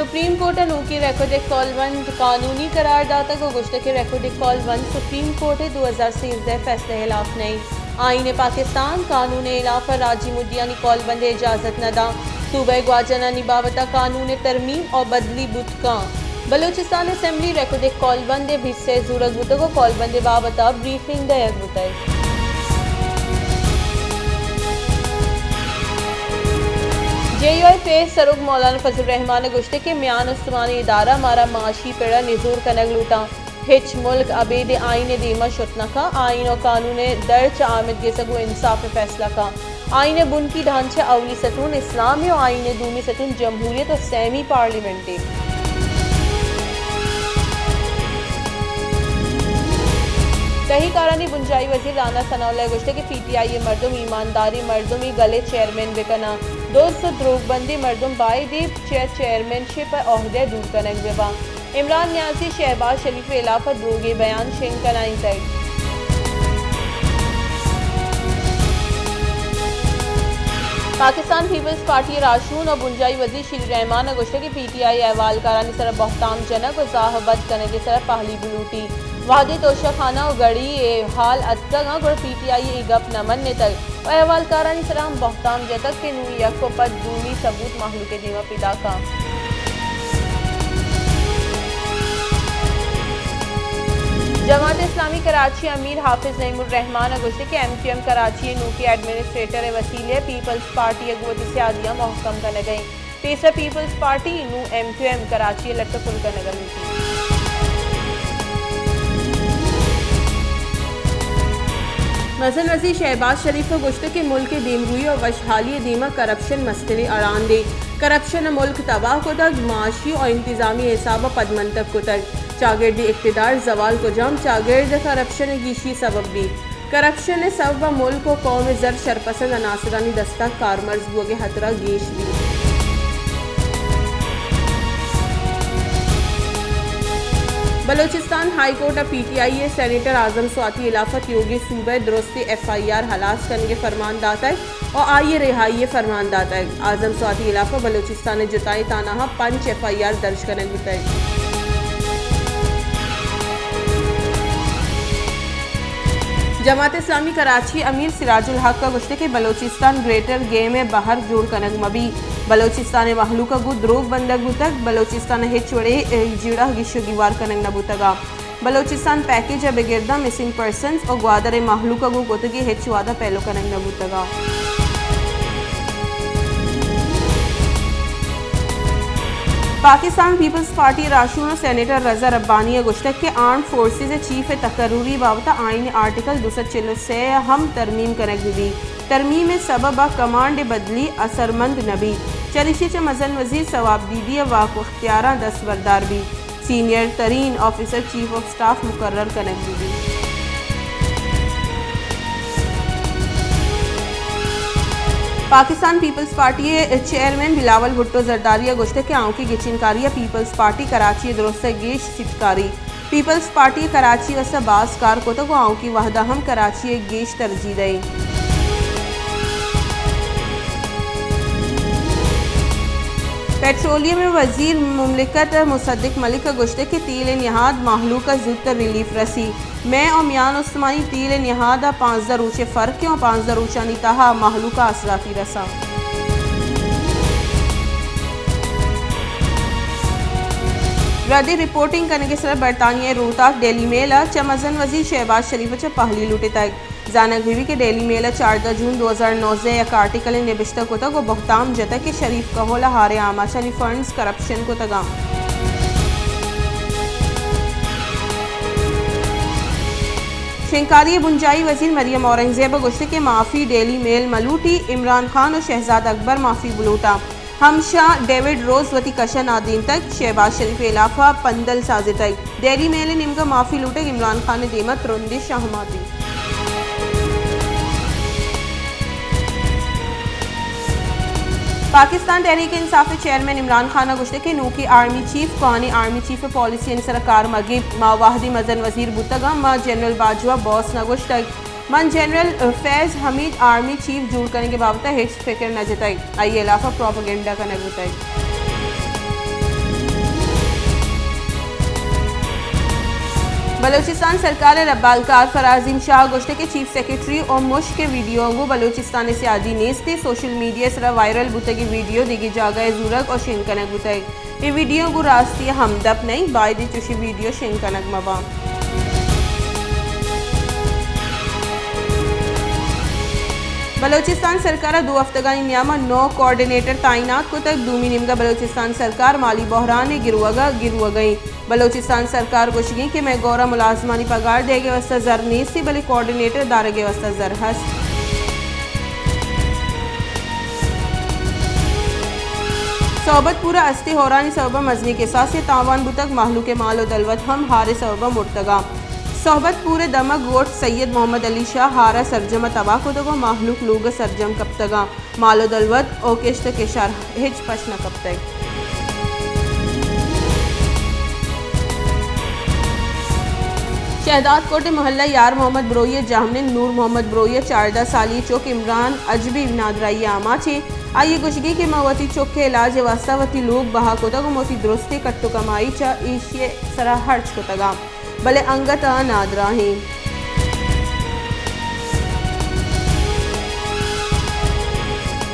Supreme court नूकी record कॉलबंद कानूनी करारदाता को गुश्त के रेकॉर्ड कॉलबंद सुप्रीम कोर्ट 2013 फैसले खिलाफ नहीं आईन पाकिस्तान कानून इलाफा राजी मुद्दियानी कॉलबंद इजाज़त न दा सूबे ग्वाजना निबावता कानून तरमीम और बदली बुतका बलूचिस्तान असेंबली रेकॉर्ड कॉलबंद भिस्से जूरत बुत को कॉलबंद बाबता ब्रीफिंग दयक बुताई JUI फेस सरुग मौलाना फजल रहमान गुश्ते के म्यान उस्मानी इदारा मारा माशी पेड़ा निजूर कनक लूटा हिच मुल्क अबेद आइन दीमा शुतना का आइन और कानून दर्ज आमद के सगु इंसाफ फैसला का आइन बुनकी ढांचा अवली सतून इस्लामी और आइन दूमी सतून जमहूरियत और सेमी पार्लियामेंटी तहीकारानी बुंजाई वजीर राना सनाउल्लाह गुश्ते के PTI मर्दुम ईमानदारी मर्दुमी गले चेयरमैन बेकना दोस्त द्रोगबंदी मर्दुम बायदी चेयरमैनशिप पर ओहदे दूर कनक बेबा इमरान न्याजी शहबाज शरीफ इलाफा द्रोगे बयान शेंग कनाई तक पाकिस्तान पीपल्स पार्टी राशून और बुंजाई वजीर श्री रहमान गुश्ते के PTI अहवाल करानी सर बहताम जनक और जाहबद कने के सर पहली बुलूटी वादी तोशा खाना और गड़ी हाल अतगा गुड़ PTI गप नमन ने तक और अहवाल कारानी सराम बहताम जतक के नू यक को पद दूनी सबूत माहलू के दीवा पिदा का जमात इस्लामी कराची अमीर हाफिज नईमुर रहमान गुश्ते के MQM कराची नू के एडमिनिस्ट्रेटर वसीले पीपल्स पार्टी अगुवती से आदिया महकम कर गई तीसरा पीपल्स पार्टी नू MQM कराची लट्टफुल का नगर हुई मसन वजी शहबाज शरीफ गुश्त के मुल्क दीमरुई और वशहाली दीमा करप्शन मसले अरान दे करप्शन मुल्क तबाह को तक माशी और इंतजामी हिसाब पदमंतब को तक चागिर्द इक़्तिदार जवाल को जम चागिर्द करप्शन गीशी सबब भी करप्शन सबब मुल्क को कौम जर शरपसंद अनासरानी दस्ता कारमर्ज हुए हतरा गेश भी Balochistan high court PTI senator Azam Swati इलाफत योगी सूबे दुरुस्ती FIR हलास करने के फरमान दाता है और आइए रिहाई फरमान दाता है आजम स्वाति इलाफा बलूचिस्तान ने जुताई तानाहा 5 FIR दर्ज करने बताए जमात इस्लामी कराची अमीर सिराजुल हक का गुश्ते के बलूचिस्तान ग्रेटर गे में बाहर जोड़ कनक मबी बलूचिस्तान महलू का गु द्रोग बंदक बुतक बलूचिस्तान हिचवड़े जिड़ा गिशुगिवार कनक नबुतगा बलूचिस्तान पैकेज बेगिरदा मिसिंग पर्सनस और ग्वादर महलू का गु गोतगी हिचवादा पहलो कनक नबुतगा पाकिस्तान पीपल्स पार्टी राशून सेनेटर रजा रब्बानी गुश्तक के आर्म फोर्सेज चीफ तकरूरी बाबता आइन आर्टिकल 246 हम तरमीम कनक भी तरमीम सबब कमांड बदली असरमंद नबी चलिशी च मजन वजीर सवाब दीदी वाक़ इख्तियारा दस्तबरदार भी सीनियर तरीन ऑफिसर चीफ ऑफ स्टाफ मुकर्रर कनक भी पाकिस्तान पीपल्स पार्टी चेयरमैन बिलावल भुट्टो जरदारिया गुश्ते के आँव की गिचिनकारिया पीपल्स पार्टी कराची दुरुस्त गेश सिटकारी पीपल्स पार्टी कराची वस्त बास कार को तो आँव की वहदा हम कराची गेश तरजीह दई पेट्रोलियम में वजीर मुमलिकत मुसद्दिक मलिक का गुश्ते के तील निहाद माहलू का जुत रिलीफ रसी मैं और मियान उस्मानी तील निहादा 5,000 ऊँचे फ़र्क और 5,000 ऊँचा निताहा माहलू का असराती रसा रदी रिपोर्टिंग करने के सर बरतानिया रोहतास डेली मेल चमजन वजीर शहबाज शरीफ च पहली लुटे तक जानक बीवी के डेली मेल 14 जून 2009 एक आर्टिकल निबिश्ता को तक बहताम जता के शरीफ कहोला हारे आमा चली फंड्स करप्शन को तगा शिंकारी बुंजाई वजीर मरियम औरंगजेब गुश्ते के माफ़ी डेली मेल मलूटी इमरान खान और शहजाद अकबर माफ़ी बुलूटा हमशा डेविड रोज वती कशन आदीन तक शहबाज शरीफ इलाफा पंदल साजे तक डेली मेल निमका माफ़ी लूटे इमरान खान ने देमत रुंदी शाहमाती पाकिस्तान तहरीक इंसाफ चेयरमैन इमरान खान गुश्ते के नू की आर्मी चीफ कौनी आर्मी चीफ पॉलिसी सरकार मगीब मावाहदी मजन वजीर बुतगा माँ जनरल बाजवा बॉस नगुश तक मन जनरल फैज़ हमीद आर्मी चीफ जुड़ करने के बाबत हिच फिक्र न जताई आई इलाफा प्रोपेगेंडा का न बताई। बलूचिस्तान सरकार रब्बालकार फराजीम शाह गोश्त के चीफ सेक्रेटरी और मुश्क के वीडियो गो बलूचिस्तान से आदि नेस्ते सोशल मीडिया सरा वायरल बुतगी वीडियो दिगी जागा जूरक और शिनकनक बुतग ये वीडियो गो रास्ती हमदप नहीं बायदी चुशी वीडियो शिनकनक मबा बलूचिस्तान सरकार 2 हफ्तगानी नियामा 9 कोऑर्डिनेटर तैनात को तक दूमी निमगा बलूचिस्तान सरकार माली बहरान गिरुआ गई बलूचिस्तान सरकार गोशगी कि मैं गौरा मुलाजमानी पगार देगे वस्ता जर नेस्ती बले कोऑर्डिनेटर दारगे वस्ता जर हस सोबत पूरा अस्ती होरानी सबबा मजनी के साथ से तावान बुतक माहलू के मालो दलवत हम हारे सबबा मुर्तगा सोहबत पूरे दमक गोट सैयद मोहम्मद अली शाह हारा सरजम तबाह को दगो माहलूक लूग सरजम कप्तगा मालो दलवत ओकेश्त के शर हिच पशना कप्तग शहदाद कोटे मोहल्ला यार मोहम्मद ब्रोये जामने नूर मोहम्मद ब्रोये 14 साली चौक इमरान अजबी नादराई आमा छे आइए गुशगी के मवती चौक के इलाज वास्तावती लोग बहा को तगो मोती दुरुस्ती कट्टो कमाई चा ईशिये सरा हर्च को तगा भले अंगत नादरा हैं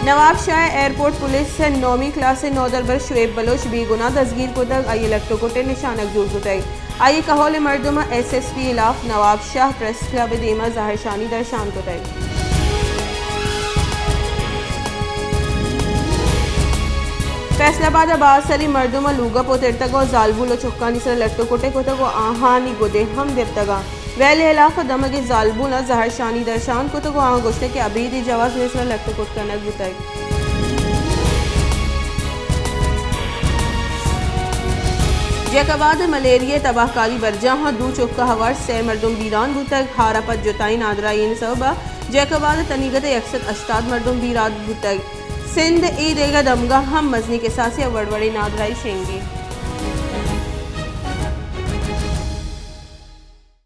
नवाब शाह एयरपोर्ट पुलिस से 9वीं क्लास से 9 दरबर शुएब बलोच बेगुनाह दसगीर को तक आइए लट्टो कोटे निशानक दूर गुताई आइए Kahol मर्दुमा SSP Ilaf Nawab Shah press club देमा जाहिर शानी दर्शान को तय फैसलाबाद आबाद सरी मर्दुमा लूगा पोतेरतगा जालबुल चुक्कानी सर लट्टो कोटे को तगो आहानी गोदे हम देवतगा वैले इलाफ दमगे जालबुल जहर शानी दर्शान को तगो आह गोश्ते के अबीदी जवाज ने सर लट्टो कोट कनक बुताई जैकाबाद मलेरिया तबाहकारी बरजहाँ दू चुक्का हवर से मर्दुम बीरान बुतक हारा पद जुताई नादरा इन सबा जैकाबाद तनीगत 188 मर्दुम बीरात बुतक सिंध ई देगा दमगा हम मजनी के साथ वड़वड़ी नादराई शेंगी।